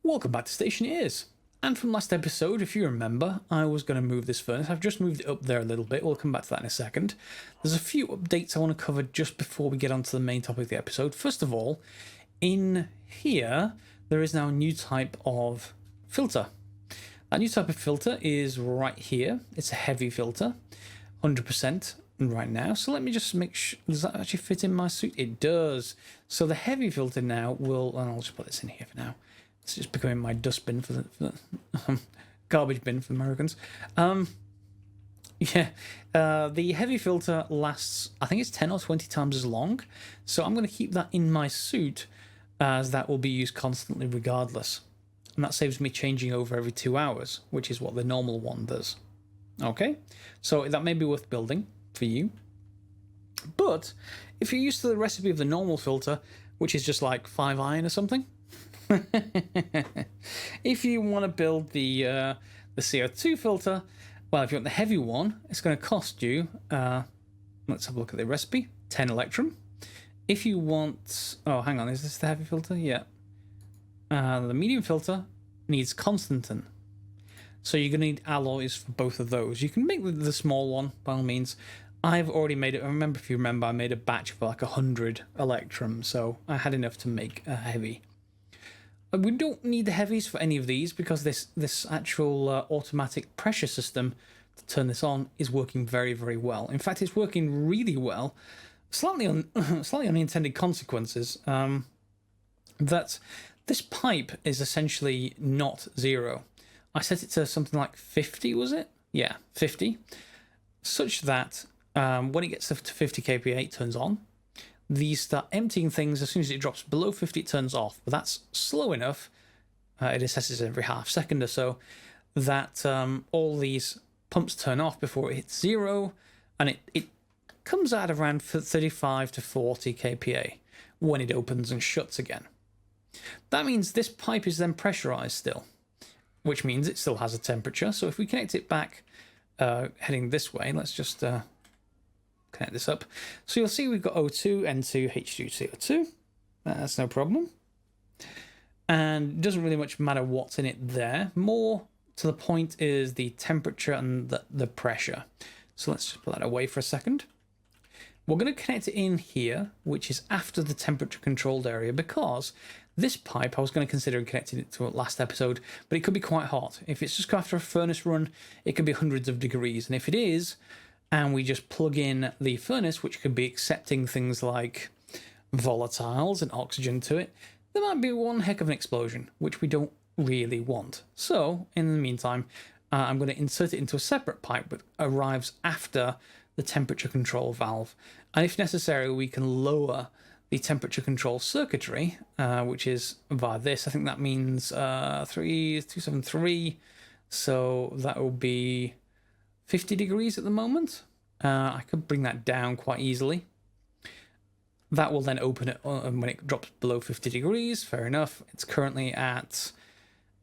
Welcome back to Stationeers. And from last episode, if you remember, I was going to move this furnace. I've just moved it up there a little bit. We'll come back to that in a second. There's a few updates I want to cover just before we get on to the main topic of the episode. First of all, in here, there is now a new type of filter. That new type of filter is right here. It's a heavy filter, 100% right now. So let me just make sure, does that actually fit in my suit? It does. So the heavy filter now will, and I'll just put this in here for now. It's just becoming my dustbin for the garbage bin for Americans. The heavy filter lasts, I think it's 10 or 20 times as long. So I'm going to keep that in my suit as that will be used constantly regardless. And that saves me changing over every 2 hours, which is what the normal one does. Okay, so that may be worth building for you. But if you're used to the recipe of the normal filter, which is just like 5 iron or something, if you want to build the CO2 filter, well, if you want the heavy one, it's going to cost you, let's have a look at the recipe, 10 electrum. If you want, oh, hang on, is this the heavy filter? Yeah. The medium filter needs constantan. So you're going to need alloys for both of those. You can make the small one, by all means. I've already made it, if you remember, I made a batch of like 100 electrum, so I had enough to make a heavy. We don't need the heavies for any of these because this actual automatic pressure system to turn this on is working very, very well. In fact, it's working really well. Slightly unintended consequences. That this pipe is essentially not zero. I set it to something like 50, was it? Yeah, 50. Such that when it gets to 50 kPa, it turns on. These start emptying things as soon as it drops below 50, it turns off. But that's slow enough. It assesses every half second or so that all these pumps turn off before it hits zero, and it comes out around 35 to 40 kPa when it opens and shuts again. That means this pipe is then pressurized still, which means it still has a temperature. So if we connect it back heading this way, let's just connect this up. So you'll see we've got O2, N2, H2, CO2. That's no problem. And it doesn't really much matter what's in it there. More to the point is the temperature and the pressure. So let's just put that away for a second. We're going to connect it in here, which is after the temperature controlled area, because this pipe, I was going to consider connecting it to a last episode, but it could be quite hot. If it's just after a furnace run, it could be hundreds of degrees. And if it is, and we just plug in the furnace, which could be accepting things like volatiles and oxygen to it, there might be one heck of an explosion, which we don't really want. So, in the meantime, I'm going to insert it into a separate pipe that arrives after the temperature control valve. And if necessary, we can lower the temperature control circuitry, which is via this. I think that means 3273. So that will be 50 degrees at the moment. I could bring that down quite easily. That will then open it when it drops below 50 degrees. Fair enough. It's currently at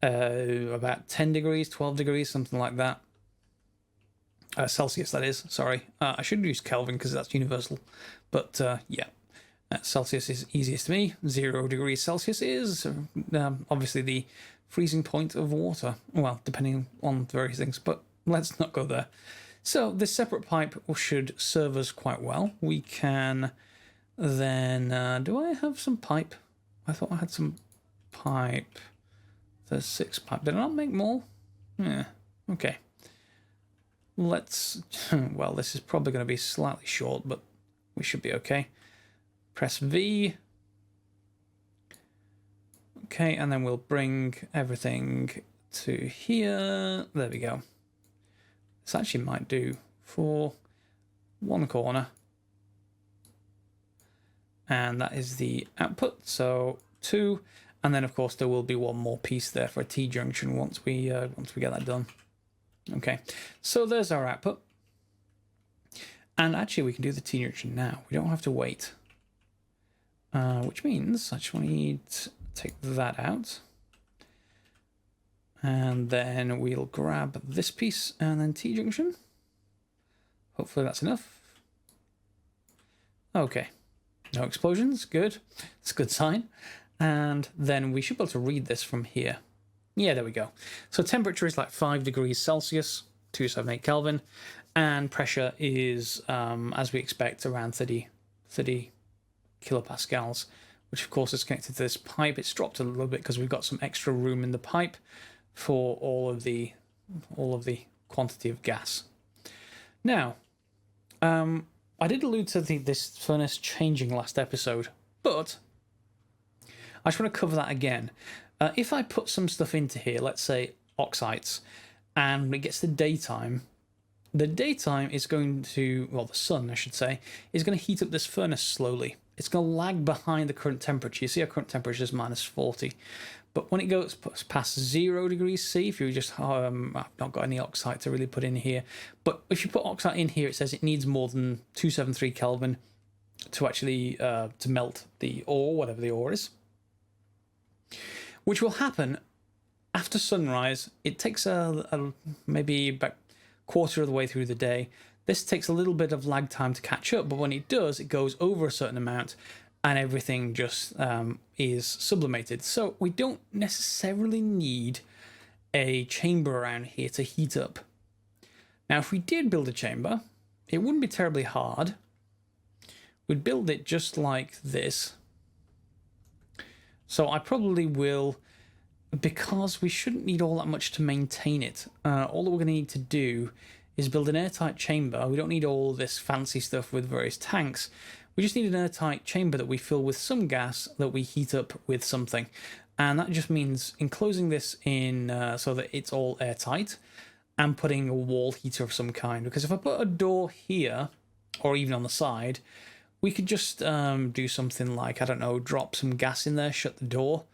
about 10 degrees, 12 degrees, something like that. Celsius, that is. Sorry. I should use Kelvin because that's universal. But yeah, Celsius is easiest to me. 0 degrees Celsius is obviously the freezing point of water. Well, depending on various things, but let's not go there. So this separate pipe should serve us quite well. We can then... do I have some pipe? I thought I had some pipe. There's 6 pipe. Did I not make more? Yeah, okay. Let's... well, this is probably going to be slightly short, but we should be okay. Press V. Okay, and then we'll bring everything to here. There we go. This actually might do for one corner. And that is the output, so 2. And then, of course, there will be one more piece there for a T-junction once we get that done. Okay, so there's our output. And actually, we can do the T-junction now. We don't have to wait. Which means I just need to take that out. And then we'll grab this piece and then T-junction. Hopefully that's enough. Okay. No explosions. Good. It's a good sign. And then we should be able to read this from here. Yeah, there we go. So temperature is like 5 degrees Celsius, 278 Kelvin, and pressure is, as we expect, around 30 kilopascals, which of course is connected to this pipe. It's dropped a little bit because we've got some extra room in the pipe for all of the quantity of gas. Now, I did allude to this furnace changing last episode, but I just want to cover that again. If I put some stuff into here, let's say oxides, and when it gets to daytime, the daytime is going to, well, the sun, I should say, is going to heat up this furnace slowly. It's going to lag behind the current temperature. You see our current temperature is minus 40. But when it goes past 0 degrees C, if you just, I've not got any oxide to really put in here, but if you put oxide in here, it says it needs more than 273 Kelvin to actually, to melt the ore, whatever the ore is. Which will happen after sunrise. It takes maybe about quarter of the way through the day. This takes a little bit of lag time to catch up, but when it does, it goes over a certain amount and everything just is sublimated. So we don't necessarily need a chamber around here to heat up. Now, if we did build a chamber, it wouldn't be terribly hard. We'd build it just like this. So I probably will, because we shouldn't need all that much to maintain it. All that we're going to need to do is build an airtight chamber. We don't need all this fancy stuff with various tanks. We just need an airtight chamber that we fill with some gas that we heat up with something. And that just means enclosing this in so that it's all airtight and putting a wall heater of some kind. Because if I put a door here, or even on the side, we could just do something like, I don't know, drop some gas in there, shut the door,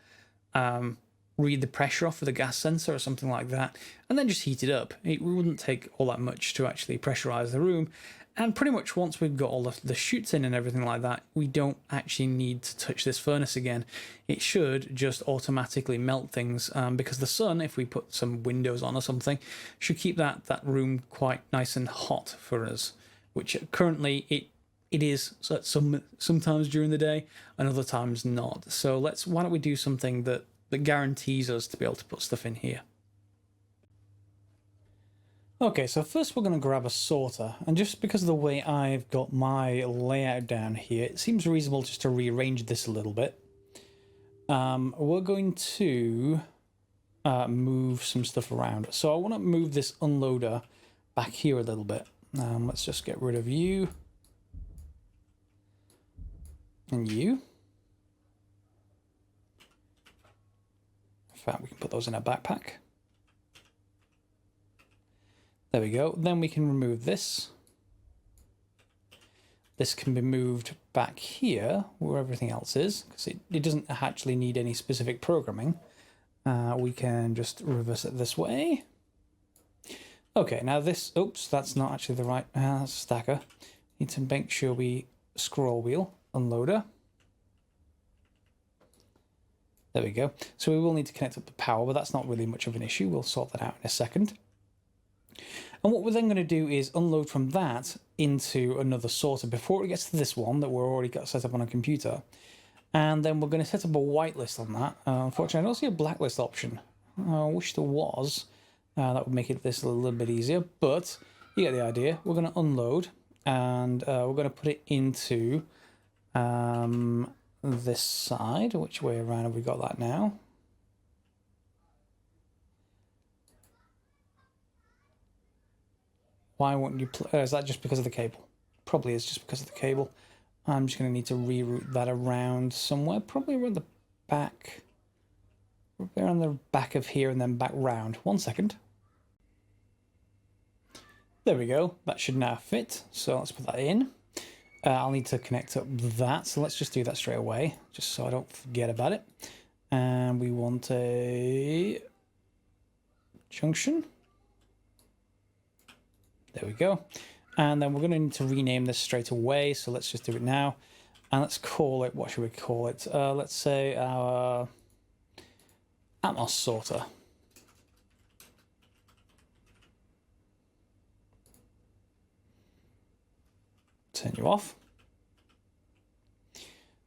read the pressure off with a gas sensor or something like that, and then just heat it up. It wouldn't take all that much to actually pressurize the room. And pretty much once we've got all the chutes in and everything like that, we don't actually need to touch this furnace again. It should just automatically melt things because the sun, if we put some windows on or something, should keep that room quite nice and hot for us, which currently it is sometimes during the day and other times not. So why don't we do something that guarantees us to be able to put stuff in here. Okay, so first we're going to grab a sorter, and just because of the way I've got my layout down here, it seems reasonable just to rearrange this a little bit. We're going to move some stuff around. So I want to move this unloader back here a little bit. Let's just get rid of you. And you. In fact, we can put those in our backpack. There we go. Then we can remove this. This can be moved back here where everything else is, because it doesn't actually need any specific programming. We can just reverse it this way. Okay, now this, oops, that's not actually the right stacker. Need to make sure we scroll wheel, unloader. There we go. So we will need to connect up the power, but that's not really much of an issue. We'll sort that out in a second. And what we're then going to do is unload from that into another sorter before it gets to this one that we're already got set up on a computer. And then we're going to set up a whitelist on that. Unfortunately, I don't see a blacklist option. I wish there was. That would make this a little bit easier, but you get the idea. We're going to unload, and we're going to put it into this side. Which way around have we got that now? Why won't you is that just because of the cable? Probably is just because of the cable. I'm just going to need to reroute that around somewhere, probably around the back. Around the back of here and then back round. 1 second. There we go. That should now fit. So let's put that in. I'll need to connect up that. So let's just do that straight away, just so I don't forget about it. And we want a junction. There we go. And then we're going to need to rename this straight away. So let's just do it now. And let's call it, what should we call it? Let's say our Atmos sorter. Turn you off.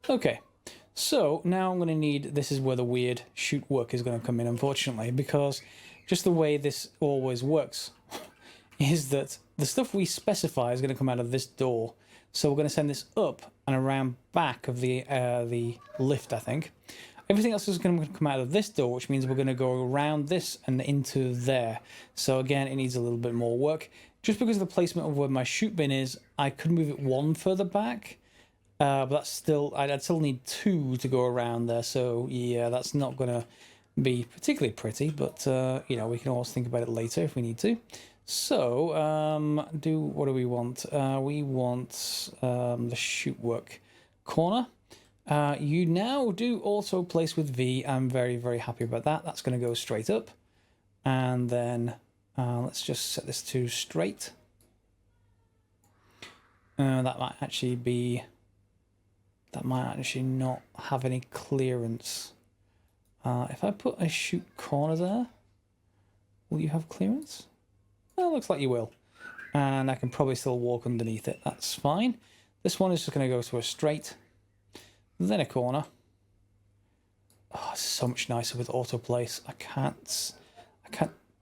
Okay. So now I'm going to need, this is where the weird chute work is going to come in, unfortunately, because just the way this always works is that the stuff we specify is going to come out of this door. So we're going to send this up and around back of the lift, I think. Everything else is going to come out of this door, which means we're going to go around this and into there. So again, it needs a little bit more work. Just because of the placement of where my chute bin is, I could move it one further back. But that's still, I'd still need two to go around there. So yeah, that's not going to be particularly pretty, but you know, we can always think about it later if we need to. So what do we want? We want the chute work corner. You now do also place with V. I'm very, very happy about that. That's going to go straight up. And then let's just set this to straight. That might actually be... That might actually not have any clearance. If I put a chute corner there, will you have clearance? Well, looks like you will. And I can probably still walk underneath it. That's fine. This one is just going to go to a straight, then a corner. Oh, it's so much nicer with auto place. I can't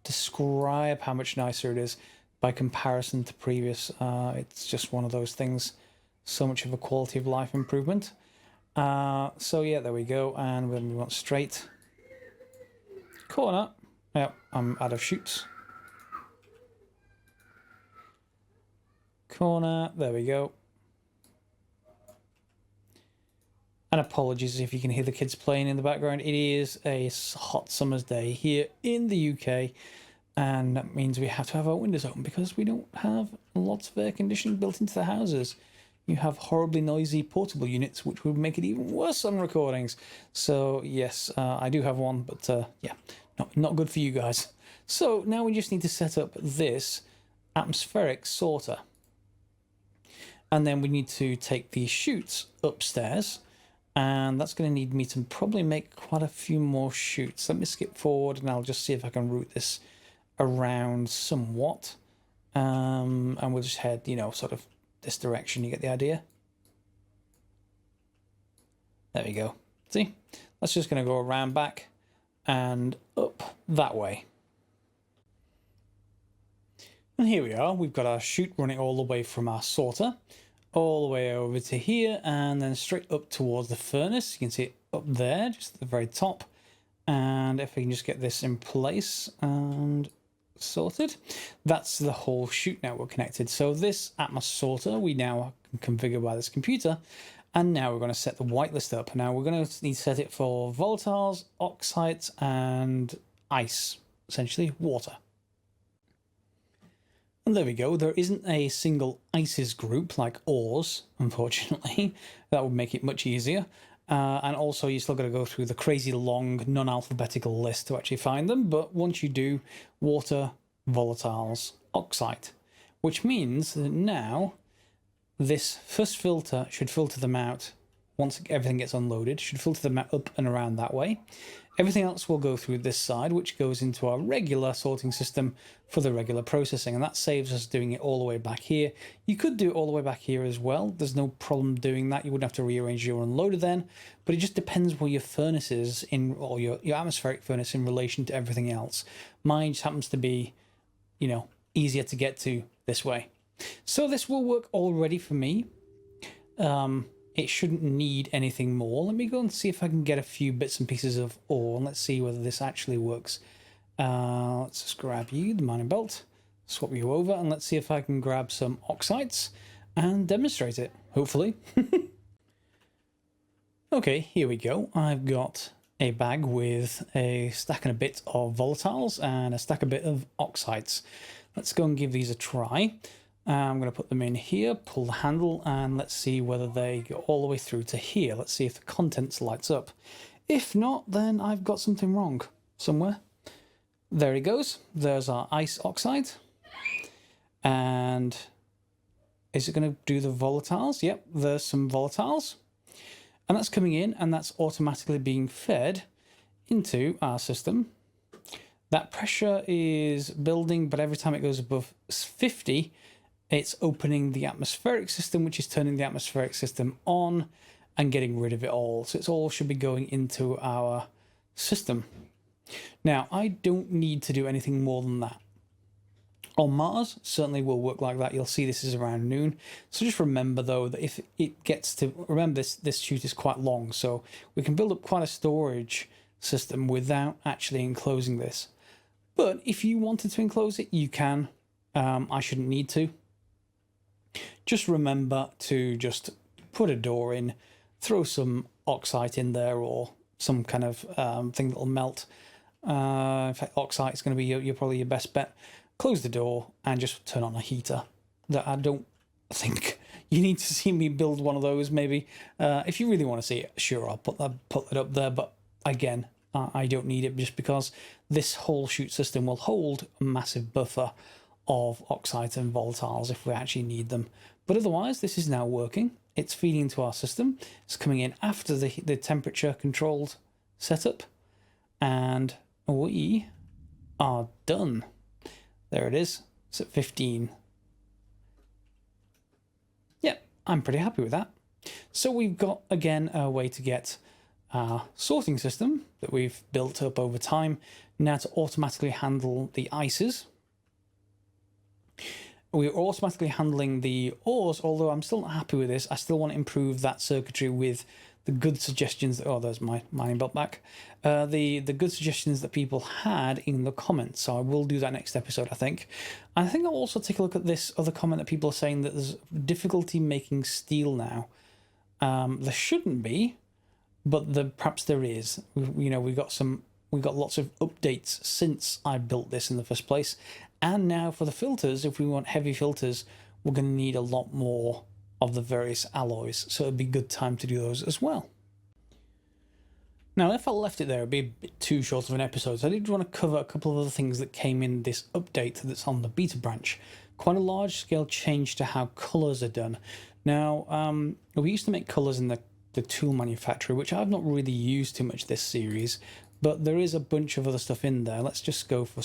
describe how much nicer it is by comparison to previous. It's just one of those things. So much of a quality of life improvement. So yeah, there we go. And then we want straight corner. Yep, I'm out of chutes. Corner, there we go. And apologies if you can hear the kids playing in the background. It is a hot summer's day here in the UK. And that means we have to have our windows open because we don't have lots of air conditioning built into the houses. You have horribly noisy portable units, which would make it even worse on recordings. So yes, I do have one, but yeah, not good for you guys. So now we just need to set up this atmospheric sorter. And then we need to take these chutes upstairs. And that's going to need me to probably make quite a few more chutes. Let me skip forward and I'll just see if I can route this around somewhat. And we'll just head, you know, sort of this direction. You get the idea? There we go. See? That's just going to go around back and up that way. And here we are. We've got our chute running all the way from our sorter all the way over to here and then straight up towards the furnace. You can see it up there, just at the very top. And if we can just get this in place and sorted, that's the whole chute network connected. So this Atmos sorter we now can configure by this computer, and now we're going to set the whitelist up. Now we're going to need to set it for volatiles, oxides, and ice, essentially water. And there we go. There isn't a single ICES group like ores, unfortunately. That would make it much easier. And also you still got to go through the crazy long non-alphabetical list to actually find them. But once you do, water, volatiles, oxide, which means that now this first filter should filter them out once everything gets unloaded, should filter them out up and around that way. Everything else will go through this side, which goes into our regular sorting system for the regular processing, and that saves us doing it all the way back here. You could do it all the way back here as well. There's no problem doing that. You wouldn't have to rearrange your unloader then, but it just depends where your furnace is in, or your atmospheric furnace in relation to everything else. Mine just happens to be, you know, easier to get to this way. So this will work already for me. It shouldn't need anything more. Let me go and see if I can get a few bits and pieces of ore, and let's see whether this actually works. Let's just grab you, the mining belt, swap you over, and let's see if I can grab some oxides and demonstrate it, hopefully. Okay, here we go. I've got a bag with a stack and a bit of volatiles and a stack and a bit of oxides. Let's go and give these a try. I'm going to put them in here, pull the handle, and let's see whether they go all the way through to here. Let's see if the contents lights up. If not, then I've got something wrong somewhere. There it goes. There's our ice oxide. And is it going to do the volatiles? Yep, there's some volatiles. And that's coming in, and that's automatically being fed into our system. That pressure is building, but every time it goes above 50, it's opening the atmospheric system, which is turning the atmospheric system on, and getting rid of it all. So it's all should be going into our system. Now, I don't need to do anything more than that. On Mars, certainly will work like that. You'll see this is around noon. So just remember, though, that if it gets to... Remember, this shoot is quite long, so we can build up quite a storage system without actually enclosing this. But if you wanted to enclose it, you can. I shouldn't need to. Just remember to just put a door in, throw some oxide in there or some kind of thing that'll melt. In fact, oxide is going to be probably your best bet. Close the door and just turn on a heater. That I don't think you need to see me build one of those. Maybe if you really want to see it, sure, I'll put it up there. But again, I don't need it just because this whole chute system will hold a massive buffer of oxides and volatiles if we actually need them. But otherwise, this is now working. It's feeding into our system. It's coming in after the temperature controlled setup, and we are done. There it is. It's at 15. Yep, I'm pretty happy with that. So we've got, again, a way to get our sorting system that we've built up over time now to automatically handle the ices. We're automatically handling the ores, although I'm still not happy with this. I still want to improve that circuitry with the good suggestions that, oh, there's my mining belt back. The good suggestions that people had in the comments. So I will do that next episode, I think. And I think I'll also take a look at this other comment that people are saying that there's difficulty making steel now. There shouldn't be, but perhaps there is. We got lots of updates since I built this in the first place. And now for the filters, if we want heavy filters, we're going to need a lot more of the various alloys, so it'd be a good time to do those as well. Now, if I left it there, it'd be a bit too short of an episode, so I did want to cover a couple of other things that came in this update that's on the beta branch. Quite a large-scale change to how colours are done. Now, we used to make colours in the tool manufacturer, which I've not really used too much this series, but there is a bunch of other stuff in there. Let's just go for,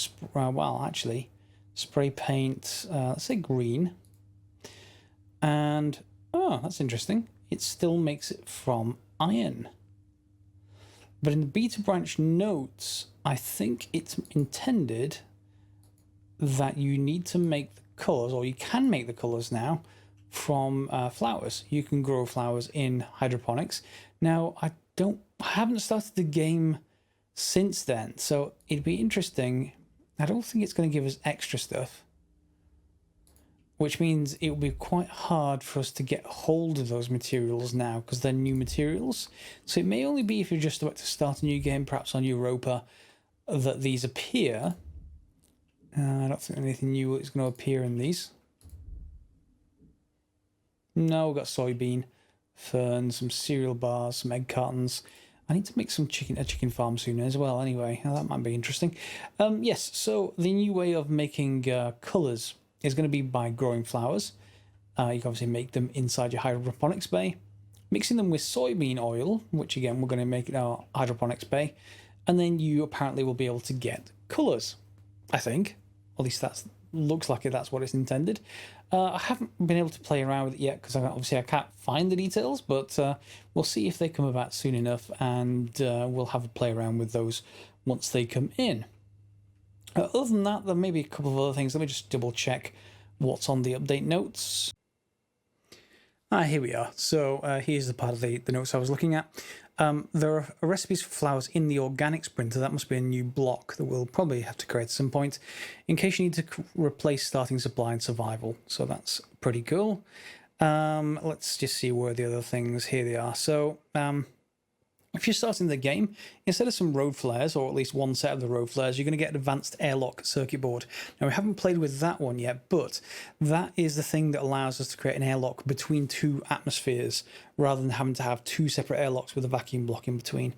spray paint, let's say green. And, oh, that's interesting. It still makes it from iron. But in the beta branch notes, I think it's intended that you need to make the colours, or you can make the colours now, from flowers. You can grow flowers in hydroponics. Now, I haven't started the game since then, so it'd be interesting. I don't think it's going to give us extra stuff, which means it will be quite hard for us to get hold of those materials now because they're new materials. So it may only be if you're just about to start a new game, perhaps on Europa, that these appear. I don't think anything new is going to appear in these. No, we've got soybean, fern, some cereal bars, some egg cartons. I need to make a chicken farm soon as well, anyway. Now, that might be interesting. Yes, so the new way of making colours is going to be by growing flowers. You can obviously make them inside your hydroponics bay, mixing them with soybean oil, which again we're going to make in our hydroponics bay, and then you apparently will be able to get colours, I think. At least that looks like that's what it's intended. I haven't been able to play around with it yet because obviously I can't find the details, but we'll see if they come about soon enough, and we'll have a play around with those once they come in. Other than that, there may be a couple of other things. Let me just double check what's on the update notes. Here we are. So here's the part of the notes I was looking at. There are recipes for flowers in the organics printer. That must be a new block that we'll probably have to create at some point in case you need to replace starting supply and survival. So that's pretty cool. Let's just see where the other things, here they are. So if you're starting the game, instead of some road flares, or at least one set of the road flares, you're going to get an advanced airlock circuit board. Now, we haven't played with that one yet, but that is the thing that allows us to create an airlock between two atmospheres, rather than having to have two separate airlocks with a vacuum block in between.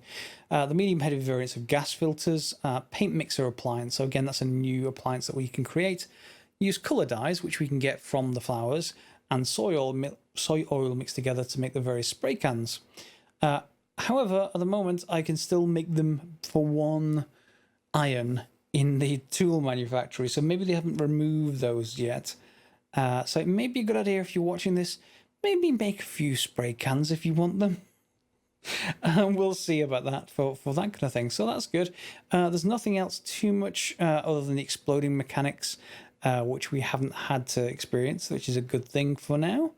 The medium-heavy variants of gas filters, paint mixer appliance. So again, that's a new appliance that we can create. Use colour dyes, which we can get from the flowers, and soy oil mixed together to make the various spray cans. However, at the moment, I can still make them for one iron in the tool manufactory, so maybe they haven't removed those yet. So it may be a good idea if you're watching this, maybe make a few spray cans if you want them. We'll see about that for that kind of thing. So that's good. There's nothing else too much other than the exploding mechanics, which we haven't had to experience, which is a good thing for now.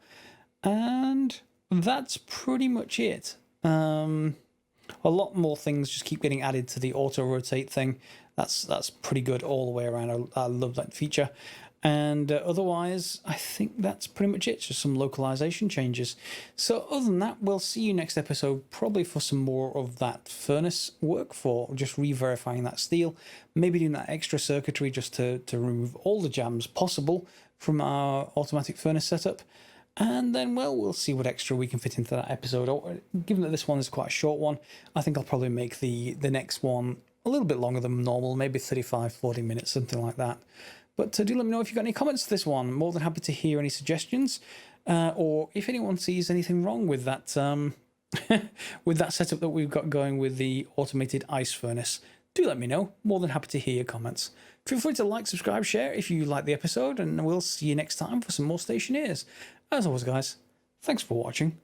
And that's pretty much it. A lot more things just keep getting added to the auto rotate thing. That's pretty good all the way around. I love that feature. And otherwise, I think that's pretty much it. Just some localization changes. So other than that, we'll see you next episode, probably for some more of that furnace work, for just re-verifying that steel, maybe doing that extra circuitry just to remove all the jams possible from our automatic furnace setup. And then, well, we'll see what extra we can fit into that episode. Given that this one is quite a short one, I think I'll probably make the next one a little bit longer than normal, maybe 35, 40 minutes, something like that. But do let me know if you've got any comments to this one. I'm more than happy to hear any suggestions, or if anyone sees anything wrong with that with that setup that we've got going with the automated ice furnace. Do let me know. More than happy to hear your comments. Feel free to like, subscribe, share if you like the episode, and we'll see you next time for some more Stationeers. As always, guys, thanks for watching.